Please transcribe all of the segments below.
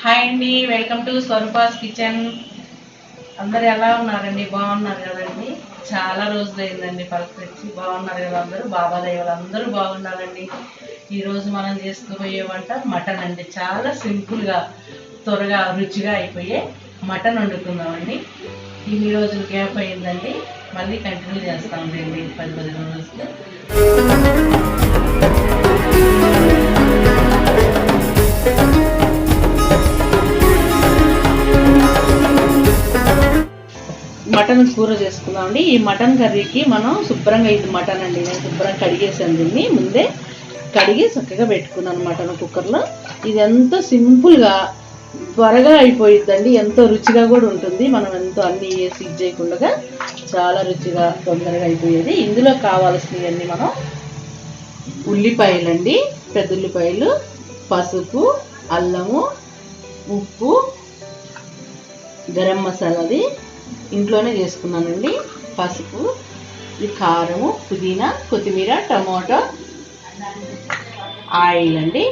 Hi అండి, welcome to Swarupa's kitchen. అందరు ఎలా ఉన్నారండి? బాగున్నారు కదండి? చాలా రోజులైందండి పలకరించి. బాగున్నారు కదా అందరూ? బాబా దైవాలు అందరూ బాగున్నారండి. ఈరోజు మనం చేసుకోబోయే వంట మటన్ అండి. చాలా సింపుల్గా త్వరగా రుచిగా అయిపోయే మటన్ వండుకుందామండి. ఇన్ని రోజులు గ్యాప్ అయిందండి, మళ్ళీ కంటిన్యూ చేస్తామండి 10-15 రోజులు. మటన్ కూర చేసుకుందామండి. ఈ మటన్ కర్రీకి మనం శుభ్రంగా, ఇది మటన్ అండి, నేను శుభ్రంగా కడిగేసాను. దీన్ని ముందే కడిగి చక్కగా పెట్టుకున్నాను మటన్ కుక్కర్లో. ఇది ఎంతో సింపుల్గా త్వరగా అయిపోయిద్దండి, ఎంతో రుచిగా కూడా ఉంటుంది. మనం ఎంతో అన్నీ వేసి ఇది చేయకుండా చాలా రుచిగా తొందరగా అయిపోయేది. ఇందులో కావాల్సినవన్నీ మనం ఉల్లిపాయలండి, పెద్ద ఉల్లిపాయలు, పసుపు, అల్లము, ఉప్పు, గరం మసాలాది ఇంట్లోనే చేసుకున్నానండి, పసుపు, ఇది కారము, పుదీనా, కొత్తిమీర, టమాటో, ఆయిల్ అండి,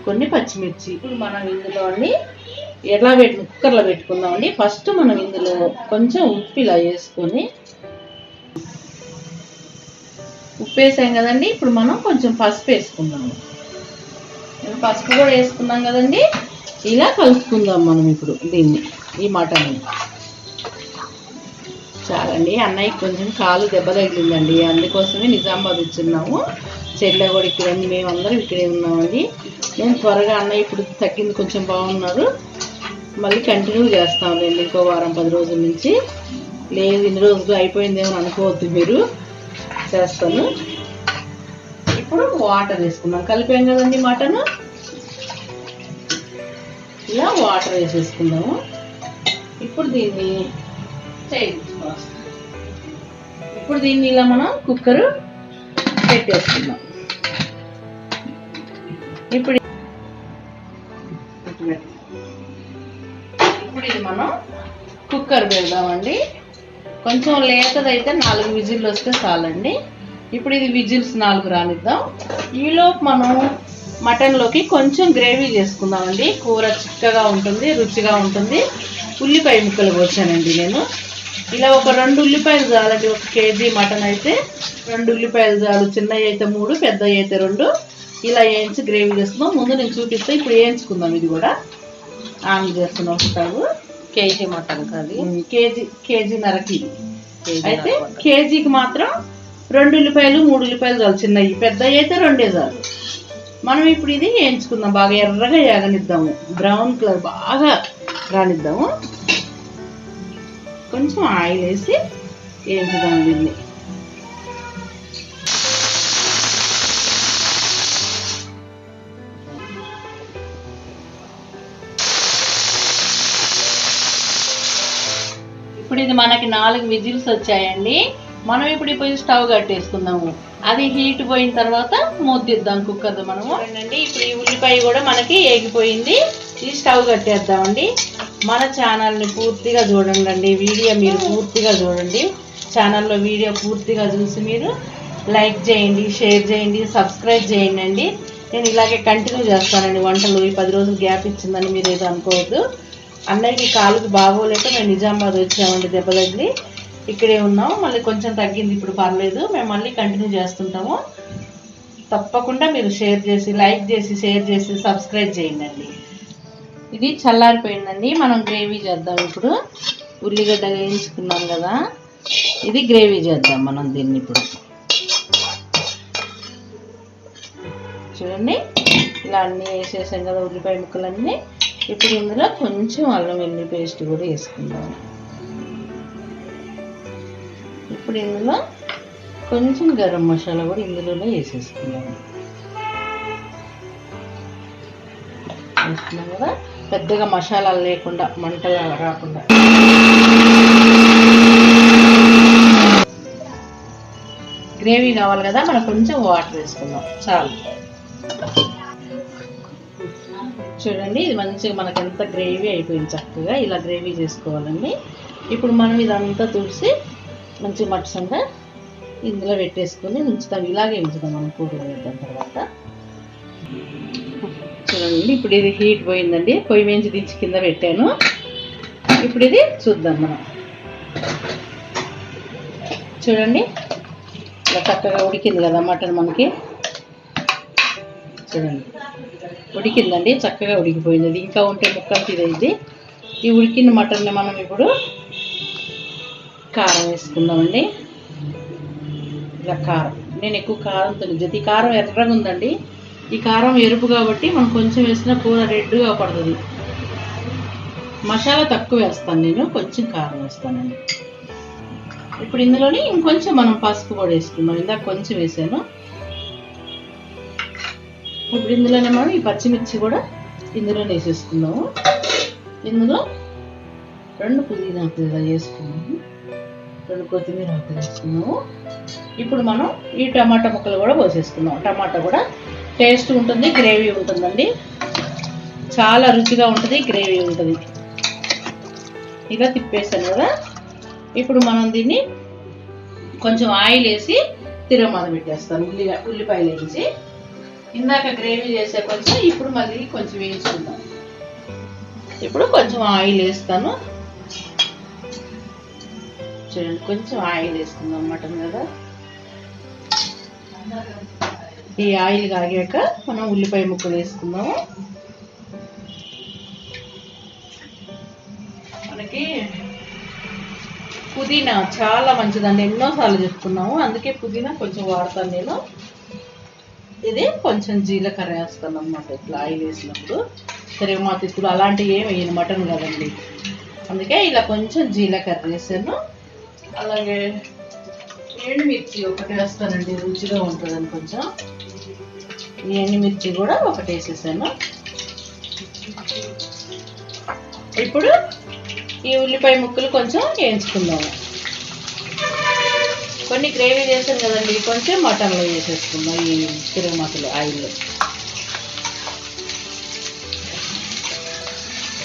కొన్ని పచ్చిమిర్చి. ఇప్పుడు మనం ఇందులో ఎలా కుక్కర్లో పెట్టుకుందామండి. ఫస్ట్ మనం ఇందులో కొంచెం ఉప్పు ఇలా వేసుకొని, ఉప్పు వేసాం కదండి. ఇప్పుడు మనం కొంచెం పసుపు వేసుకుందాము. పసుపు కూడా వేసుకున్నాం కదండి. ఇలా కలుపుకుందాం మనం ఇప్పుడు దీన్ని, ఈ మటన్. చాలండి. అన్నయ్యకి కొంచెం కాలు దెబ్బ తగిలిందండి, అందుకోసమే నిజామాబాద్ వచ్చిన్నాము. చెల్లె కూడా ఇక్కడ, మేమందరం ఇక్కడే ఉన్నామండి. నేను త్వరగా అన్నయ్య ఇప్పుడు తగ్గింది, కొంచెం బాగున్నారు. మళ్ళీ కంటిన్యూ చేస్తాంలేండి ఇంకో వారం 10 రోజుల నుంచి. లేదు ఇన్ని రోజులు అయిపోయిందేమో అనుకోవద్దు మీరు, చేస్తాను. ఇప్పుడు వాటర్ వేసుకున్నాం, కలిపాం కదండి మటన్. ఇలా వాటర్ వేసేసుకుందాము. ఇప్పుడు దీన్ని ఇలా మనం కుక్కర్ పెట్టేసుకుందాం. ఇప్పుడు ఇది మనం కుక్కర్ పెడదామండి. కొంచెం లేతదైతే 4 విజిల్లు వస్తే చాలండి. ఇప్పుడు ఇది విజిల్స్ 4 రానిద్దాం. ఈలోపు మనం మటన్లోకి కొంచెం గ్రేవీ చేసుకుందామండి. కూర చిక్కగా ఉంటుంది, రుచిగా ఉంటుంది. ఉల్లిపాయ ముక్కలు కోసానండి నేను. ఇలా ఒక 2 ఉల్లిపాయలు చాలండి. 1 కేజీ మటన్ అయితే 2 ఉల్లిపాయలు చాలు. చిన్నవి అయితే 3, పెద్దవి అయితే 2. ఇలా వేయించి గ్రేవీ చేసుకుందాం. ముందు నేను చూపిస్తే ఇప్పుడు వేయించుకుందాం. ఇది కూడా ఆన్ చేస్తున్నాం స్టవ్. కేజీ మటన్ కాదు, కేజీన్నరకి అయితే కేజీకి మాత్రం 2 ఉల్లిపాయలు 3 ఉల్లిపాయలు చాలు. చిన్నవి, పెద్దవి అయితే 2 చాలు. మనం ఇప్పుడు ఇది వేయించుకుందాం, బాగా ఎర్రగా యాగనిద్దాము, బ్రౌన్ కలర్ బాగా రానిద్దాము. కొంచెం ఆయిల్ వేసి వేయించుదాం దీన్ని. ఇప్పుడు ఇది మనకి 4 విజిల్స్ వచ్చాయండి. మనం ఇప్పుడు పోయి స్టవ్ కట్టేసుకుందాము. అది హీట్ పోయిన తర్వాత మూద్దిద్దాం కుక్కర్ మనము. అండి ఇప్పుడు ఈ ఉల్లిపాయ కూడా మనకి ఏగిపోయింది. ఈ స్టవ్ కట్టేద్దామండి. మన ఛానల్ని పూర్తిగా చూడండి, వీడియో మీరు పూర్తిగా చూడండి. ఛానల్లో వీడియో పూర్తిగా చూసి మీరు లైక్ చేయండి, షేర్ చేయండి, సబ్స్క్రైబ్ చేయండి అండి. నేను ఇలాగే కంటిన్యూ చేస్తానండి వంటలు. ఈ 10 రోజులు గ్యాప్ ఇచ్చిందని మీరు ఏదో అనుకోవద్దు. అన్నయ్యకి కాలుకి బాగోలేక మేము నిజామాబాద్ వచ్చామండి, దెబ్బ తగిలి ఇక్కడే ఉన్నాం. మళ్ళీ కొంచెం తగ్గింది, ఇప్పుడు పర్లేదు. మేము మళ్ళీ కంటిన్యూ చేస్తుంటాము. తప్పకుండా మీరు షేర్ చేసి, లైక్ చేసి, షేర్ చేసి, సబ్స్క్రైబ్ చేయండి అండి. ఇది చల్లారిపోయిందండి. మనం గ్రేవీ చేద్దాం ఇప్పుడు. ఉల్లిగడ్డ వేయించుకున్నాం కదా, ఇది గ్రేవీ చేద్దాం మనం దీన్ని ఇప్పుడు. చూడండి ఇలా అన్నీ వేసేసాం కదా ఉల్లిపాయ ముక్కలన్నీ. ఇప్పుడు ఇందులో కొంచెం అల్లం వెల్లుల్లి పేస్ట్ కూడా వేసుకుందాం. ఇప్పుడు ఇందులో కొంచెం గరం మసాలా కూడా ఇందులోనే వేసేసుకుందాం. వేసుకున్నాం కదా, పెద్దగా మసాలాలు లేకుండా, మంటగా రాకుండా. గ్రేవీ కావాలి కదా, మనం కొంచెం వాటర్ వేసుకుందాం చాలు. చూడండి ఇది మంచిగా మనకి ఎంత గ్రేవీ అయిపోయింది. చక్కగా ఇలా గ్రేవీ చేసుకోవాలండి. ఇప్పుడు మనం ఇదంతా తుడిసి మంచిగా మచ్చంగా ఇందులో పెట్టేసుకొని ఉంచుతాం. ఇలాగే ఉంచుతాం మనం కూరలో వేద్దాం తర్వాత. చూడండి ఇప్పుడు ఇది హీట్ పోయిందండి, పొయ్యి వేయించి దించి కింద పెట్టాను. ఇప్పుడు ఇది చూద్దాం మనం. చూడండి ఇలా చక్కగా ఉడికింది కదా మటన్ మనకి. చూడండి ఉడికిందండి, చక్కగా ఉడికిపోయింది. అది ఇంకా ఉంటే ముక్కలు తీరేది. ఈ ఉడికిన మటన్ని మనం ఇప్పుడు కారం వేసుకుందామండి. ఇలా కారం, నేను ఎక్కువ కారం తినదు. ఈ కారం ఎర్రగా ఉందండి. ఈ కారం ఎరుపు కాబట్టి మనం కొంచెం వేసినా కూర రెడ్గా పడుతుంది. మసాలా తక్కువ వేస్తాను నేను, కొంచెం కారం వేస్తానండి. ఇప్పుడు ఇందులోని ఇంకొంచెం మనం పసుపు కూడా వేసుకుందాం. ఇందాక కొంచెం వేసాను. ఇప్పుడు ఇందులోనే మనం ఈ పచ్చిమిర్చి కూడా ఇందులోనే వేసేసుకుందాము. ఇందులో 2 పుదీనా ఆకులు వేసుకున్నాము, 2 కొత్తిమీర ఆకులు వేసుకున్నాము. ఇప్పుడు మనం ఈ టమాటా ముక్కలు కూడా పోసేసుకుందాం. టమాటా కూడా టేస్ట్ ఉంటుంది, గ్రేవీ ఉంటుందండి. చాలా రుచిగా ఉంటుంది, గ్రేవీ ఉంటుంది. ఇలా తిప్పేసాను కదా. ఇప్పుడు మనం దీన్ని కొంచెం ఆయిల్ వేసి తిరగమాత పెట్టేస్తాను. ఉల్లిపాయలు వేసి ఇందాక గ్రేవీ చేసే కొంచెం ఇప్పుడు మళ్ళీ కొంచెం వేయించుకుందాం. ఇప్పుడు కొంచెం ఆయిల్ వేస్తాను. చూడండి కొంచెం ఆయిల్ వేసుకుందాం మటన్ కదా. ఈ ఆయిల్ కాగాక మనం ఉల్లిపాయ ముక్కలు వేసుకుందాము. మనకి పుదీనా చాలా మంచిదండి, ఎన్నోసార్లు చెప్పుకున్నాము. అందుకే పుదీనా కొంచెం వాడతాను నేను. ఇది కొంచెం జీలకర్ర వేస్తాను అన్నమాట. ఇట్లా ఆయిల్ వేసినప్పుడు తిరగమాత ఇప్పుడు అలాంటివి ఏమి వేయను, మటన్ కదండి. అందుకే ఇలా కొంచెం జీలకర్ర వేసాను. అలాగే ఎండుమిర్చి ఒకటి వేస్తానండి, రుచిగా ఉంటుందని. కొంచెం ఈ ఎండుమిర్చి కూడా ఒకటి వేసేసాను. ఇప్పుడు ఈ ఉల్లిపాయ ముక్కలు కొంచెం వేయించుకుందాము. కొన్ని గ్రేవీ చేసాను కదండి, కొంచెం మటన్లో వేసేసుకుందాం ఈ తిరగమాతలు ఆయిల్లో.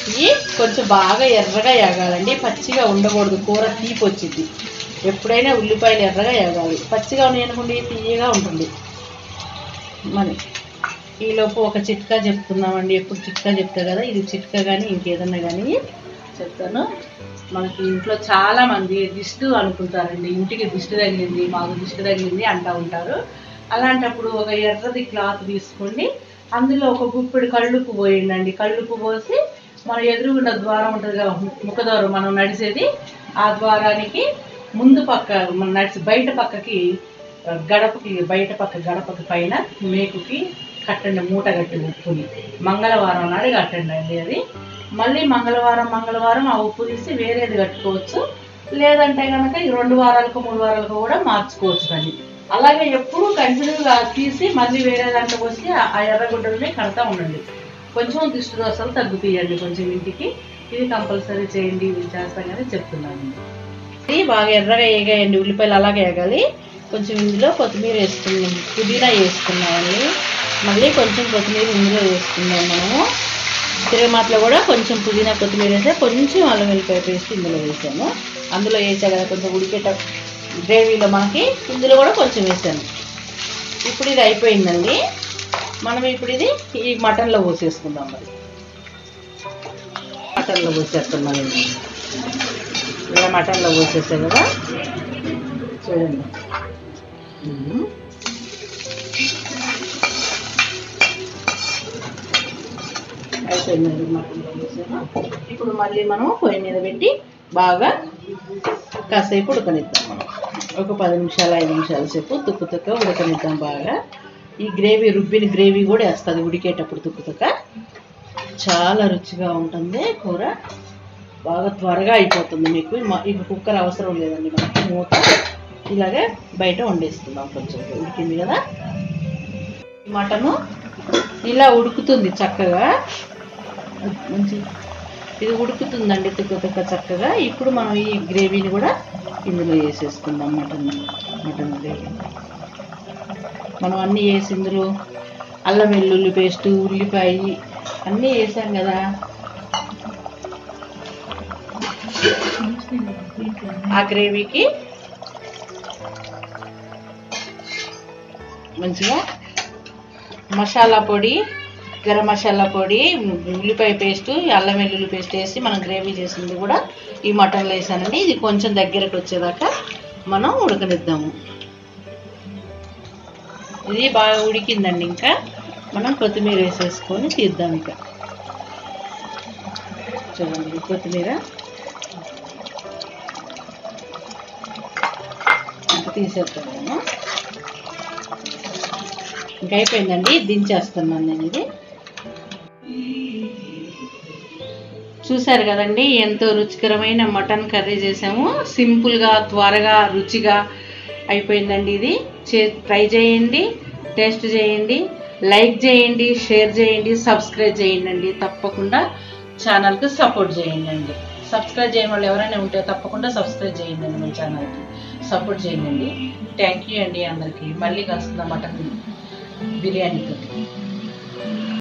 ఇవి కొంచెం బాగా ఎర్రగా ఎగాలండి, పచ్చిగా ఉండకూడదు. కూర తీపి వచ్చింది. ఎప్పుడైనా ఉల్లిపాయలు ఎర్రగా ఎగాలి. పచ్చిగా ఉన్నాయనుకోండి తీయగా ఉంటుంది. మరి ఈలోపు ఒక చిట్కా చెప్తున్నామండి. ఎప్పుడు చిట్కా చెప్తా కదా, ఇది చిట్కా కానీ ఇంకేదన్నా కానీ చెప్తాను. మనకి ఇంట్లో చాలా మంది దిష్టి అనుకుంటారండి. ఇంటికి దిష్టి తగిలింది, మాకు దిష్టి తగిలింది అంటూ ఉంటారు. అలాంటప్పుడు ఒక ఎర్రది క్లాత్ తీసుకోండి, అందులో ఒక గుప్పెడు కళ్ళుప్పు పోయండి. కళ్ళుప్పు పోసి మన ఎదురుగుండా ద్వారం ఉంటుంది కదా, ముఖద్వారం మనం నడిచేది, ఆ ద్వారానికి ముందు పక్క మనం నడిచి బయట పక్కకి గడపకి, బయట పక్క గడపకి పైన మేకుకి కట్టండి, మూట కట్టి ఉప్పుని. మంగళవారం నాడు కట్టండి అండి అది. మళ్ళీ మంగళవారం ఆ ఉప్పు తీసి వేరేది కట్టుకోవచ్చు. లేదంటే కనుక ఈ 2 వారాలకు 3 వారాలకు కూడా మార్చుకోవచ్చు దాన్ని. అలాగే ఎప్పుడూ కంటిన్యూగా తీసి మళ్ళీ వేరే దాంట్లో పోసి ఆ ఎర్రగుడ్డల్ని కడతా ఉండండి. కొంచెం దిష్టి దోషాలు తగ్గుతాయండి కొంచెం ఇంటికి. ఇది కంపల్సరీ చేయండి, ఇది చేస్తాం కానీ చెప్తున్నాను. ఇది బాగా ఎర్రగా వేగాయండి, ఉల్లిపాయలు అలాగే వేగాలి. కొంచెం ఇందులో కొత్తిమీర వేసుకున్నాం, పుదీనా వేసుకున్నామండి. మళ్ళీ కొంచెం కొత్తిమీర ఇందులో వేసుకున్నాం మనము. తిరగమాతలో కూడా కొంచెం పుదీనా కొత్తిమీర వేసా, కొంచెం అల్లం వెల్లిపాయ పేస్ట్ ఇందులో వేసాను. అందులో వేసా కదా కొంచెం ఉడికేట గ్రేవీలో మనకి, ఇందులో కూడా కొంచెం వేసాను. ఇప్పుడు ఇది అయిపోయిందండి. మనం ఇప్పుడు ఇది ఈ మటన్లో పోసేసుకుందాం. మరి మటన్లో పోసేస్తున్నాం. ఇలా మటన్లో పోసేసాం కదా. చూడండి అయిపోయిందండి మటన్లో పోసాను. ఇప్పుడు మళ్ళీ మనం పొయ్యి మీద పెట్టి బాగా కాసేపు ఉడకనిద్దాం. మనం ఒక 10 నిమిషాలు 5 నిమిషాల సేపు తుక్కు ఉడకనిద్దాం బాగా. ఈ గ్రేవీ రుబ్బిన గ్రేవీ కూడా వేస్తుంది ఉడికేటప్పుడు తుక్కు. చాలా రుచిగా ఉంటుంది కూర, బాగా త్వరగా అయిపోతుంది మీకు. ఇక కుక్కర్ అవసరం లేదండి మనకి. మూత ఇలాగే బయట వండేసుకుందాం. కొంచెం ఉడికింది కదా. మటను ఇలా ఉడుకుతుంది చక్కగా, మంచి ఇది ఉడుకుతుందండి తుక్క చక్కగా. ఇప్పుడు మనం ఈ గ్రేవీని కూడా ఇందులో వేసేసుకుందాం. మటన్ గ్రేవీ మనం అన్నీ వేసి ఇందులో అల్లం వెల్లుల్లి పేస్టు, ఉల్లిపాయ అన్నీ వేసాం కదా. ఆ గ్రేవీకి మంచిగా మసాలా పొడి, గరం మసాలా పొడి, ఉల్లిపాయ పేస్ట్, అల్లం వెల్లుల్లి పేస్ట్ వేసి మనం గ్రేవీ చేసింది కూడా ఈ మటన్లో వేసానండి. ఇది కొంచెం దగ్గరకు వచ్చేదాకా మనం ఉడకనిద్దాము. ఇది బాగా ఉడికిందండి. ఇంకా మనం కొత్తిమీర వేసేసుకొని తీద్దాం. ఇక చూడండి కొత్తిమీర తీసేస్తాను. ఇంకా అయిపోయిందండి, దించేస్తున్నాను నేను. ఇది చూసారు కదండి, ఎంతో రుచికరమైన మటన్ కర్రీ చేసాము. సింపుల్గా, త్వరగా, రుచిగా అయిపోయిందండి. ఇది ట్రై చేయండి, టేస్ట్ చేయండి, లైక్ చేయండి, షేర్ చేయండి, సబ్స్క్రైబ్ చేయండి. తప్పకుండా ఛానల్కి సపోర్ట్ చేయండి. సబ్స్క్రైబ్ చేయని వాళ్ళు ఎవరైనా ఉంటే తప్పకుండా సబ్స్క్రైబ్ చేయండి. మన ఛానల్కి సపోర్ట్ చేయండి. థ్యాంక్ యూ అండి అందరికీ. మళ్ళీ కలుస్తుందా మటన్ బిర్యానీతో.